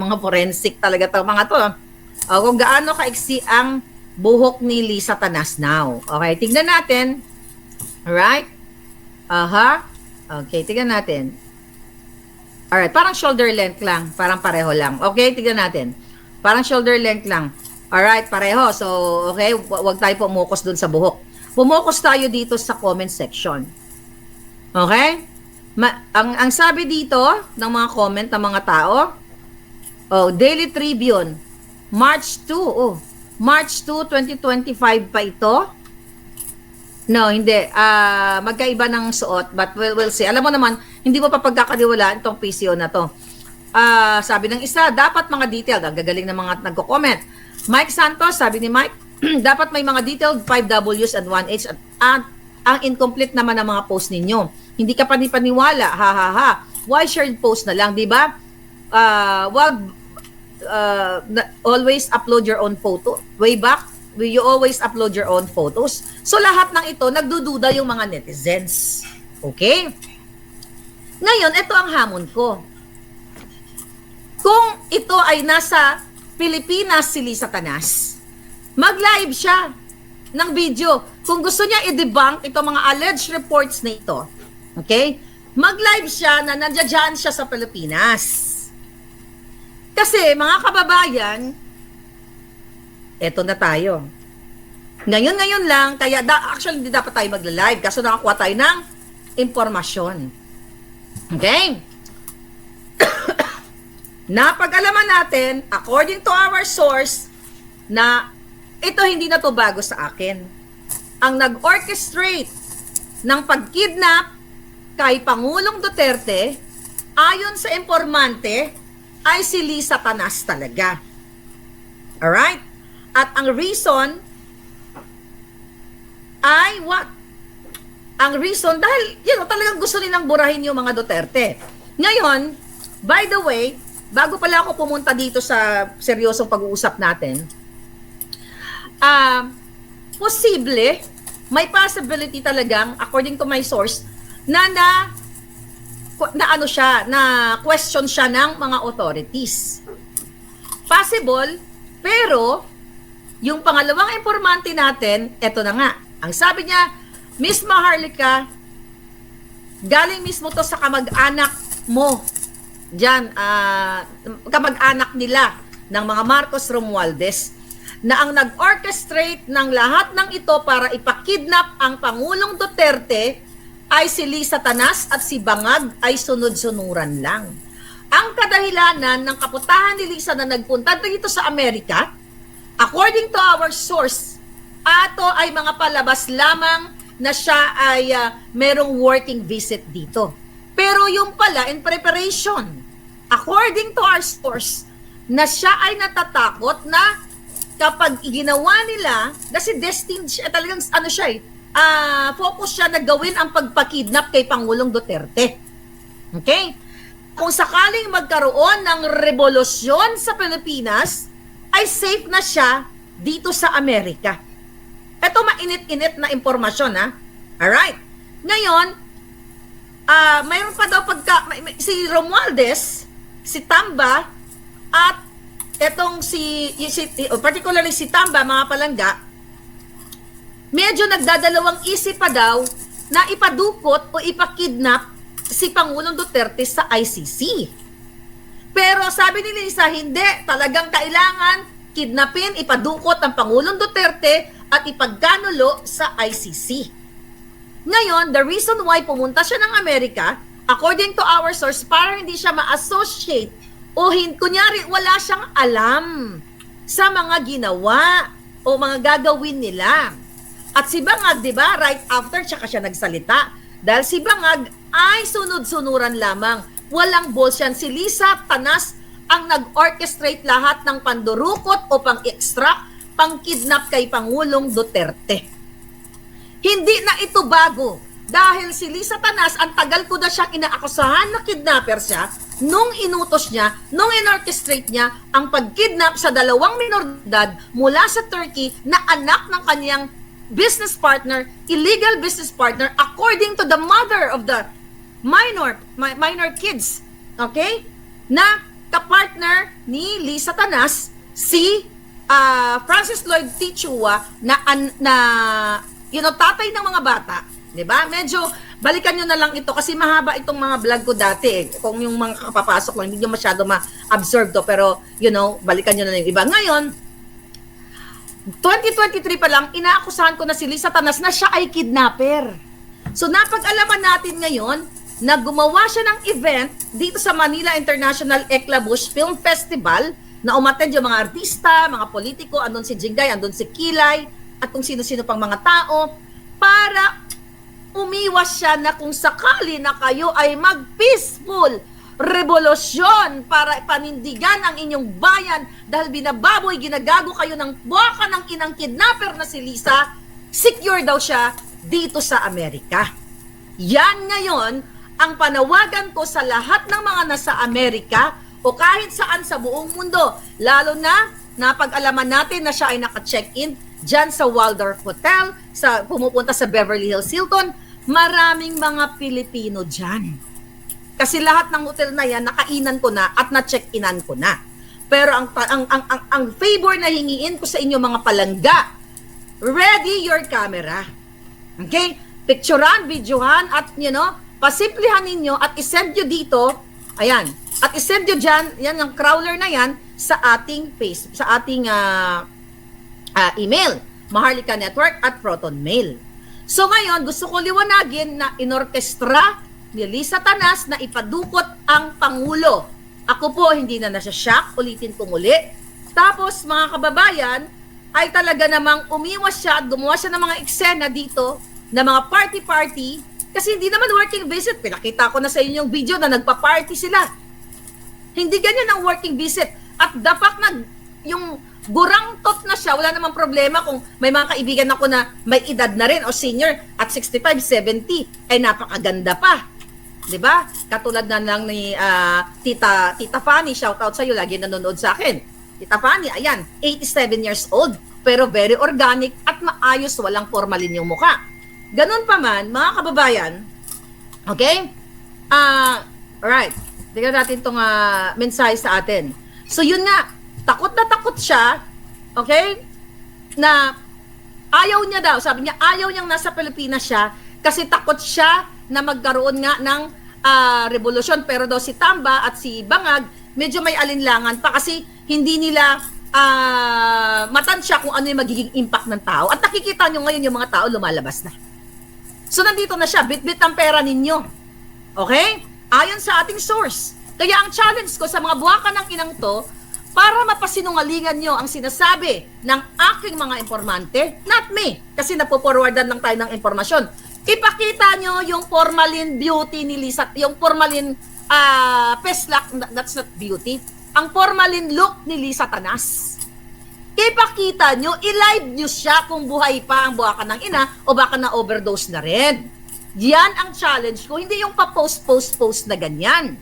mga forensic talaga to mga to. Kung gaano kaiksi ang buhok ni Lisa Tanasnaw. Okay, tignan natin. Alright? Aha. Okay, tignan natin. Alright, parang shoulder length lang. Parang pareho lang. Okay, tignan natin. Parang shoulder length lang. Alright, pareho. So, okay, wag tayo pumukos dun sa buhok. Pumukos tayo dito sa comment section. Okay? Ang sabi dito ng mga comment ng mga tao, Daily Tribune, March 2, March 2, 2025 pa ito? No, hindi. Magkaiba ng suot, but we'll see. Alam mo naman, hindi mo pa pagkakaniwalaan itong PCO na to. Sabi ng isa, dapat mga detailed. Ang gagaling ng mga nagko-comment. Mike Santos, sabi ni Mike, dapat may mga detailed 5Ws and 1H at ang incomplete naman ng mga post ninyo. Hindi ka panipaniwala, ha ha ha. Why shared post na lang, di ba? Always upload your own photo. Way back, you always upload your own photos. So lahat ng ito, nagdududa yung mga netizens. Okay? Ngayon, ito ang hamon ko. Kung ito ay nasa Pilipinas si Lisa Tanas, mag-live siya ng video. Kung gusto niya i-debunk itong mga alleged reports na ito, okay? Mag-live siya na nandiyan siya sa Pilipinas. Kasi mga kababayan, eto na tayo. Ngayon lang, kaya actually hindi dapat tayo magla-live kasi nakakuha tayo ng impormasyon. Okay? Napag-alaman natin, according to our source, na ito hindi na to bago sa akin. Ang nag-orchestrate ng pag-kidnap kay Pangulong Duterte, ayon sa informante, ay si Lisa Tanas talaga. Alright? At ang reason ay what? Ang reason, dahil talagang gusto nilang burahin yung mga Duterte. Ngayon, by the way, bago pala ako pumunta dito sa seryosong pag-uusap natin, posible, may possibility talagang, according to my source, na question siya ng mga authorities. Possible, pero yung pangalawang informante natin, eto na nga. Ang sabi niya, Miss Maharlika, galing mismo to sa kamag-anak mo. Diyan, kamag-anak nila ng mga Marcos Romualdez na ang nag-orchestrate ng lahat ng ito para ipakidnap ang Pangulong Duterte ay si Lisa Tanas at si Bangag ay sunod-sunuran lang. Ang kadahilanan ng kaputahan ni Lisa na nagpunta dito sa Amerika, according to our source, ato ay mga palabas lamang na siya ay merong working visit dito. Pero yung pala, in preparation, according to our source, na siya ay natatakot na kapag iginawa nila, kasi destined siya, talagang focus siya na gawin ang pagpakidnap kay Pangulong Duterte. Okay? Kung sakaling magkaroon ng revolusyon sa Pilipinas, ay safe na siya dito sa Amerika. Ito mainit-init na impormasyon, ha? Alright. Ngayon, mayroon pa daw si Romualdez, si Tamba, at etong particularly si Tamba, mga palangga, medyo nagdadalawang isip pa daw na ipadukot o ipakidnap si Pangulong Duterte sa ICC. Pero sabi ni Lisa, hindi, talagang kailangan kidnapin, ipadukot ang Pangulong Duterte at ipagkanulo sa ICC. Ngayon, the reason why pumunta siya ng Amerika, according to our source, para hindi siya ma-associate o kunyari wala siyang alam sa mga ginawa o mga gagawin nila. At si Bangag, di ba, right after tsaka siya nagsalita. Dahil si Bangag ay sunod-sunuran lamang. Walang balls yan. Si Lisa Tanas ang nag-orchestrate lahat ng pandurukot o pang-extract, pang-kidnap kay Pangulong Duterte. Hindi na ito bago. Dahil si Lisa Tanas, ang tagal ko na siyang inaakusahan na kidnapper siya, nung inutos niya, nung in-orchestrate niya, ang pag-kidnap sa 2 minoridad mula sa Turkey na anak ng kanyang business partner, illegal business partner, according to the mother of the minor kids, okay? Na kapartner ni Lisa Tanas, si Francis Lloyd T. Chua na tatay ng mga bata. 'Di ba? Medyo balikan nyo na lang ito kasi mahaba itong mga vlog ko dati eh. Kung yung mga kapapasok lang, hindi nyo masyado ma-absorb to. Pero, balikan nyo na lang yung iba. Ngayon, 2023 pa lang, inaakusahan ko na si Lisa Tanas na siya ay kidnapper. So, napag-alaman natin ngayon na gumawa siya ng event dito sa Manila International Eclabush Film Festival na umattend yung mga artista, mga politiko, andun si Jingay, andun si Kilay, at kung sino-sino pang mga tao, para umiwas siya na kung sakali na kayo ay mag-peaceful revolusyon para panindigan ang inyong bayan dahil binababoy, ginagago kayo ng buwaka ng inang kidnapper na si Lisa, secure daw siya dito sa Amerika. Yan ngayon ang panawagan ko sa lahat ng mga nasa Amerika o kahit saan sa buong mundo, lalo na napag-alaman natin na siya ay naka-check-in dyan sa Waldorf Hotel, pumupunta sa Beverly Hills Hilton, maraming mga Pilipino dyan. Kasi lahat ng hotel na yan, nakainan ko na at na-check-inan ko na. Pero ang favor na hingiin ko sa inyo mga palangga, ready your camera. Okay? Picturean, videohan, at pasimplihan ninyo at isend nyo dito, ayan, at isend nyo dyan, yan ang crawler na yan, sa ating email, Maharlika Network at Proton Mail. So ngayon, gusto ko liwanagin na inorkestra ni Lisa Tanas na ipadukot ang Pangulo. Ako po, hindi na nasya-shock, ulitin ko muli. Tapos mga kababayan, ay talaga namang umiwas siya at gumawa siya ng mga eksena dito, na mga party-party, kasi hindi naman working visit. Pinakita ko na sa inyo yung video na nagpa-party sila. Hindi ganyan ang working visit. At dapat na yung gurangtot na siya, wala namang problema kung may mga kaibigan ako na may edad na rin o senior at 65, 70, ay napakaganda pa. 'Di ba? Katulad na lang ni Tita Fanny, shout out sa iyo, lagi nanonood sa akin. Tita Fanny, ayan, 87 years old, pero very organic at maayos, walang formalin yung mukha. Ganun pa man, mga kababayan, okay? Alright, tingnan natin itong mensahe sa atin. So yun nga, takot na takot siya, okay, na ayaw niya daw, sabi niya, ayaw niyang nasa Pilipinas siya kasi takot siya na magkaroon nga ng revolusyon. Pero daw si Tamba at si Bangag, medyo may alinlangan pa kasi hindi nila matansya kung ano yung magiging impact ng tao. At nakikita nyo ngayon yung mga tao lumalabas na. So nandito na siya, bit-bit ang pera ninyo. Okay? Ayon sa ating source. Kaya ang challenge ko sa mga buwaka ng inang to, para mapasinungalingan nyo ang sinasabi ng aking mga informante, not me, kasi napoforwardan lang tayo ng informasyon. Ipakita nyo yung formalin beauty ni Lisa, yung formalin peslak, that's not beauty, ang formalin look ni Lisa Tanas. Ipakita nyo, i-live nyo siya kung buhay pa ang buwaka ng ina o baka na-overdose na rin. Yan ang challenge ko, hindi yung pa-post na ganyan.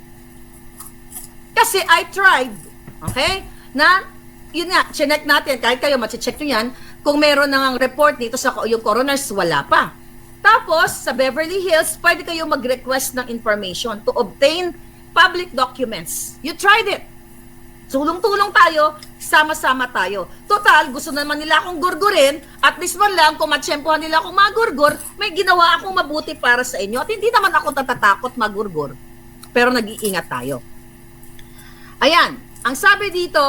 Kasi I tried, okay? Na, yun nga, chinek natin, kahit kayo, machicheck nyo yan, kung meron nang report dito sa yung coroners, wala pa. Tapos, sa Beverly Hills, pwede kayo mag-request ng information to obtain public documents. You tried it. Tulong-tulong tayo, sama-sama tayo. Total, gusto naman nila akong gurgurin, at least man lang, kung matsyempohan nila akong magurgur, may ginawa akong mabuti para sa inyo. At hindi naman ako natatakot magurgur. Pero nag-iingat tayo. Ayan, ang sabi dito,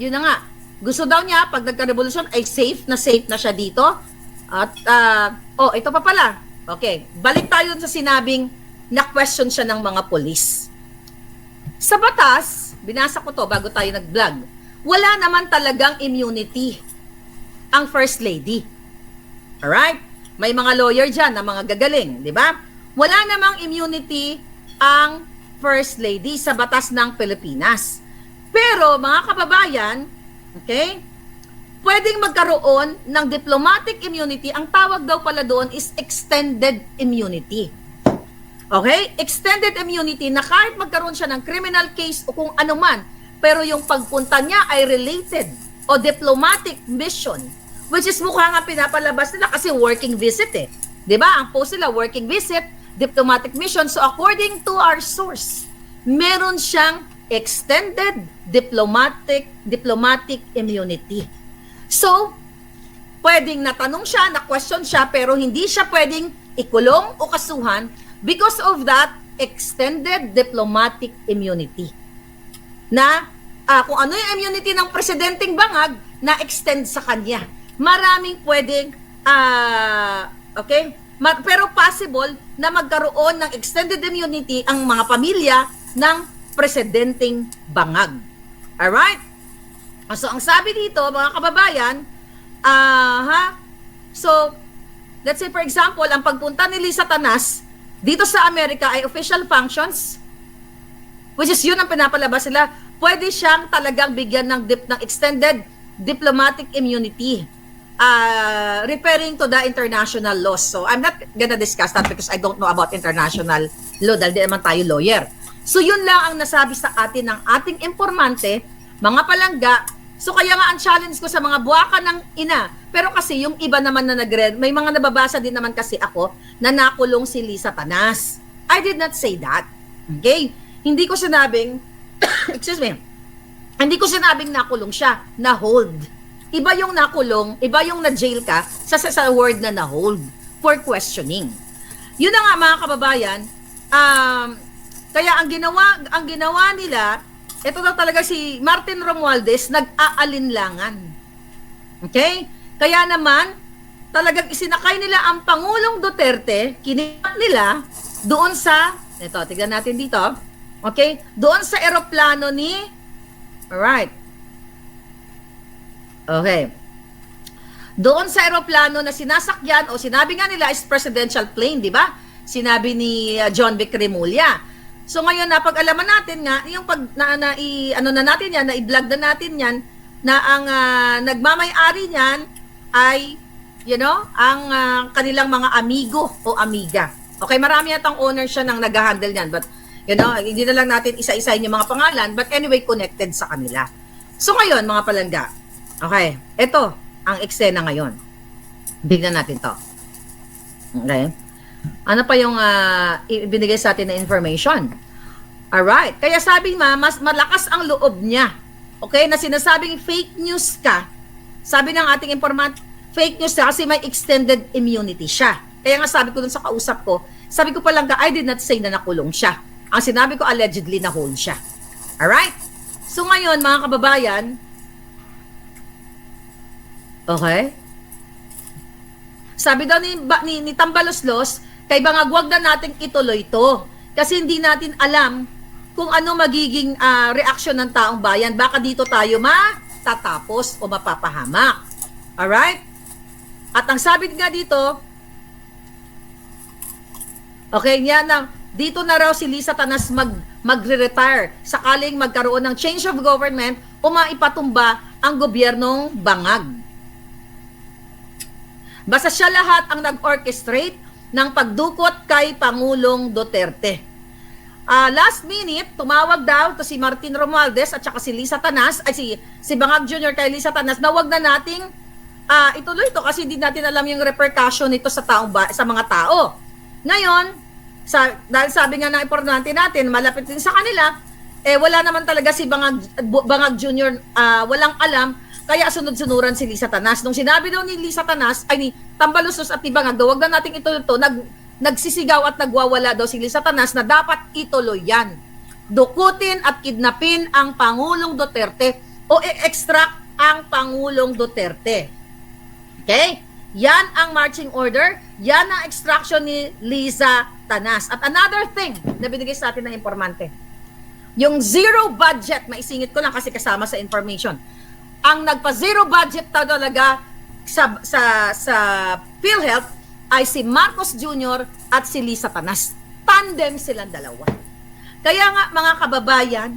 yun na nga, gusto daw niya, pag nagka-revolusyon, ay safe na siya dito. At, ito pa pala. Okay, balik tayo sa sinabing na-question siya ng mga polis. Sa batas, binasa ko to bago tayo nag-vlog, wala naman talagang immunity ang First Lady. Alright? May mga lawyer dyan na mga gagaling, di ba? Wala namang immunity ang First Lady sa batas ng Pilipinas. Pero, mga kababayan, okay, pwedeng magkaroon ng diplomatic immunity. Ang tawag daw pala doon is extended immunity. Okay? Extended immunity na kahit magkaroon siya ng criminal case o kung ano man, pero yung pagpunta niya ay related o diplomatic mission, which is mukha nga pinapalabas nila kasi working visit eh. 'Di ba? Ang post nila, working visit, diplomatic mission. So according to our source, meron siyang extended diplomatic immunity. So, pwedeng natanong siya, na-question siya, pero hindi siya pwedeng ikulong o kasuhan because of that extended diplomatic immunity. Na kung ano yung immunity ng presidenteng bangag, na-extend sa kanya. Maraming pwedeng, pero possible na magkaroon ng extended immunity ang mga pamilya ng presidenteng bangag. Alright? So, ang sabi dito, mga kababayan, so, let's say for example, ang pagpunta ni Lisa Tanas dito sa Amerika ay official functions, which is yun ang pinapalabas nila, pwede siyang talagang bigyan ng extended diplomatic immunity, referring to the international laws. So, I'm not gonna discuss that because I don't know about international law dahil di naman tayo lawyer. So, yun lang ang nasabi sa atin ng ating informante, mga palangga. So, kaya nga ang challenge ko sa mga buwaka ng ina. Pero kasi yung iba naman na may mga nababasa din naman kasi ako na nakulong si Lisa Tanas. I did not say that. Okay? Hindi ko sinabing, excuse me, hindi ko sinabing nakulong siya, na-hold. Iba yung nakulong, iba yung na-jail ka sa word na na-hold for questioning. Yun na nga mga kababayan, kaya ang ginawa nila, ito daw talaga si Martin Romualdez, nag-aalinlangan. Okay? Kaya naman, talagang isinakay nila ang Pangulong Duterte, kinipat nila doon sa, ito, tignan natin dito, okay? Doon sa eroplano ni, alright, okay, doon sa eroplano na sinasakyan, o sinabi nga nila is presidential plane, di ba? Sinabi ni John Vic Remulla. So ngayon napag-alaman natin nga yung i-vlog na natin yan na ang nagmamay-ari niyan ay ang kanilang mga amigo o amiga. Okay, marami yatang owner siya nang nag-handle niyan, but hindi na lang natin isa-isahin yung mga pangalan, but anyway connected sa kanila. So ngayon mga palangga. Okay, ito ang eksena ngayon. Bigyan natin 'to. Okay? Ano pa yung ibinigay sa atin na information? Alright. Kaya sabi mas malakas ang loob niya. Okay? Na sinasabing fake news ka. Sabi ng ating informant, fake news ka kasi may extended immunity siya. Kaya nga sabi ko dun sa kausap ko, sabi ko palang I did not say na nakulong siya. Ang sinabi ko allegedly na hold siya. Alright? So ngayon, mga kababayan, okay? Sabi daw ni Tambaloslos, kay Bangag, wag na nating ituloy ito. Kasi hindi natin alam kung ano magiging reaksyon ng taong bayan. Baka dito tayo matatapos o mapapahamak. Alright? At ang sabi nga dito, okay, dito na raw si Lisa Tanas magre-retire sakaling magkaroon ng change of government o maipatumba ang gobyernong Bangag. Basta siya lahat ang nag-orchestrate ng pagdukot kay Pangulong Duterte. Last minute, tumawag daw to si Martin Romualdez at saka si Lisa Tanas, ay si Bangag Jr. kay Lisa Tanas, na wag na nating ituloy ito kasi hindi natin alam yung repercussion nito sa mga tao. Ngayon, dahil sabi nga ng importante natin, malapit din sa kanila, wala naman talaga si Bangag Jr. Walang alam. Kaya sunod-sunuran si Lisa Tanas. Nung sinabi daw ni Lisa Tanas, ay ni Tambaloslos at ni Bangag, wag na nating ituloy ito, nagsisigaw at nagwawala daw si Lisa Tanas na dapat ituloy yan. Dukutin at kidnapin ang Pangulong Duterte o i-extract ang Pangulong Duterte. Okay? Yan ang marching order. Yan ang extraction ni Lisa Tanas. At another thing na binigay sa atin ng informante, yung zero budget, maisingit ko lang kasi kasama sa information. Ang nagpa-zero budget talaga sa PhilHealth ay si Marcos Jr. at si Lisa Tanas. Tandem silang dalawa. Kaya nga mga kababayan,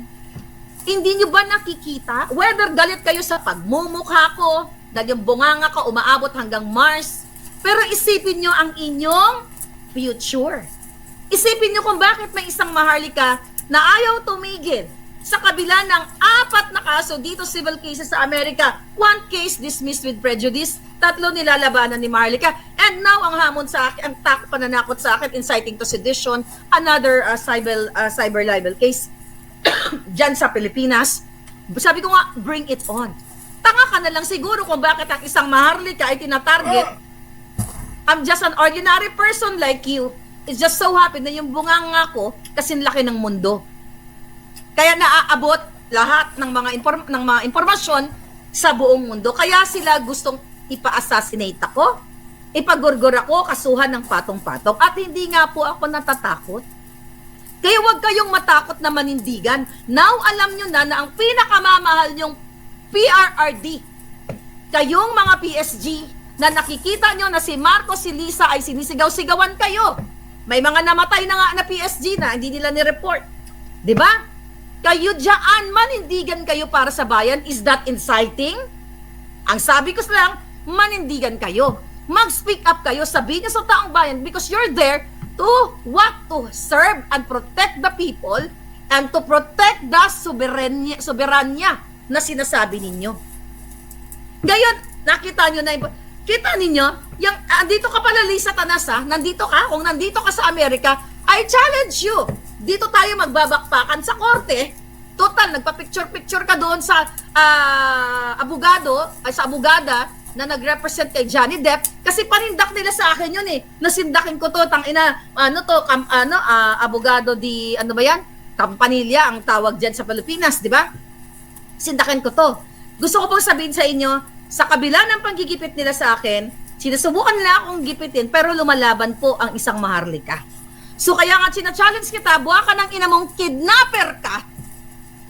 hindi nyo ba nakikita? Whether galit kayo sa pagmumukha ko, dahil yung bunganga ko umaabot hanggang Mars, pero isipin nyo ang inyong future. Isipin nyo kung bakit may isang Maharlika na ayaw tumigil sa kabila ng 4 na kaso dito, civil cases sa Amerika. 1 case dismissed with prejudice. 3 nilalabanan ni Marlica. And now, ang hamon sa akin, ang pananakot sa akin, inciting to sedition, another cyber libel case dyan sa Pilipinas. Sabi ko nga, bring it on. Tanga ka na lang siguro kung bakit ang isang Maharlika ay tinatarget. I'm just an ordinary person like you. It's just so happy na yung bunganga ko kasing laki ng mundo. Kaya naaabot lahat ng mga impormasyon sa buong mundo. Kaya sila gustong ipa-assassinate ako, ipagurgur ako, kasuhan ng patong-patong. At hindi nga po ako natatakot. Kaya huwag kayong matakot na manindigan. Now, alam nyo na ang pinakamamahal nyong PRRD, kayong mga PSG, na nakikita nyo na si Marcos, si Lisa ay sinisigaw-sigawan kayo. May mga namatay na nga na PSG na hindi nila ni-report. Diba? Kayo dyan, manindigan kayo para sa bayan. Is that inciting? Ang sabi ko lang, manindigan kayo. Mag-speak up kayo, sabihin nyo sa taong bayan because you're there to serve and protect the people and to protect the soberanya na sinasabi ninyo. Ngayon, nakita nyo na, kita ninyo, yung, andito ka pala Lisa Tanasa, nandito ka, kung nandito ka sa Amerika, I challenge you. Dito tayo magbabakpakan sa korte. Total, nagpa-picture-picture ka doon sa sa abogada na nag-represent kay Johnny Depp kasi panindak nila sa akin yun eh. Nasindakin ko to, abogado di, ano ba yan? Campanilla ang tawag dyan sa Pilipinas, di ba? Sindakin ko to. Gusto ko pong sabihin sa inyo, sa kabila ng panggigipit nila sa akin, sinusubukan nila akong gipitin pero lumalaban po ang isang Maharlika. So kaya nga sina-challenge kita, buha ka ng ina mong kidnapper ka.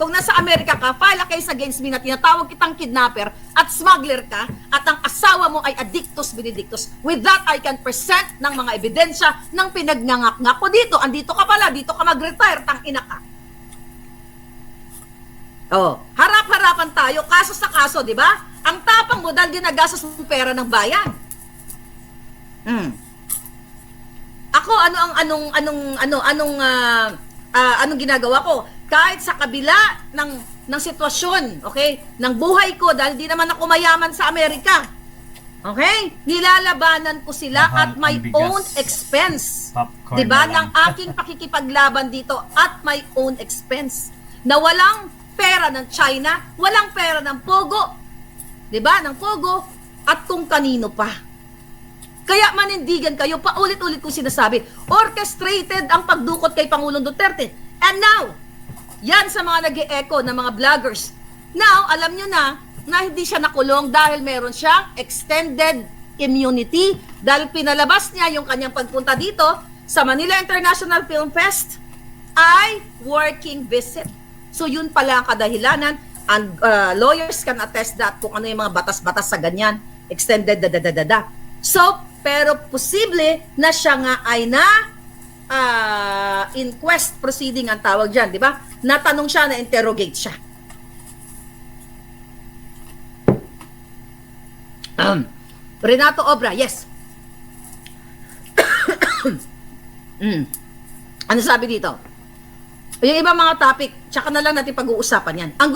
Kung nasa Amerika ka, file a case against me na tinatawag kitang kidnapper at smuggler ka at ang asawa mo ay addictus benedictus. With that, I can present ng mga ebidensya ng pinagnangak-ngak ko dito. Andito ka pala, dito ka mag-retire, tang ina ka. Oh, harap-harapan tayo, kaso sa kaso, di ba? Ang tapang mo dahil ginagastos ng pera ng bayan. Ako anong ginagawa ko kahit sa kabila ng sitwasyon, okay? Ng buhay ko dahil di naman ako mayaman sa Amerika. Okay? Nilalabanan ko sila at my own expense. 'Di ba? Ng aking pakikipaglaban dito at my own expense. Na walang pera ng China, walang pera ng Pogo. 'Di ba? Ng Pogo at kung kanino pa. Kaya manindigan kayo, paulit-ulit kong sinasabi, orchestrated ang pagdukot kay Pangulong Duterte. And now, yan sa mga nag-e-echo ng mga vloggers. Now, alam nyo na hindi siya nakulong dahil meron siyang extended immunity dahil pinalabas niya yung kanyang pagpunta dito sa Manila International Film Fest ay working visit. So yun pala ang kadahilanan and lawyers can attest that kung ano yung mga batas-batas sa ganyan, extended So, pero posible na siya nga ay na inquest proceeding ang tawag dyan, di ba? Natanong siya, na-interrogate siya. Renato Obra, yes. Ano sabi dito? Yung ibang mga topic, tsaka na lang natin pag-uusapan yan. Ang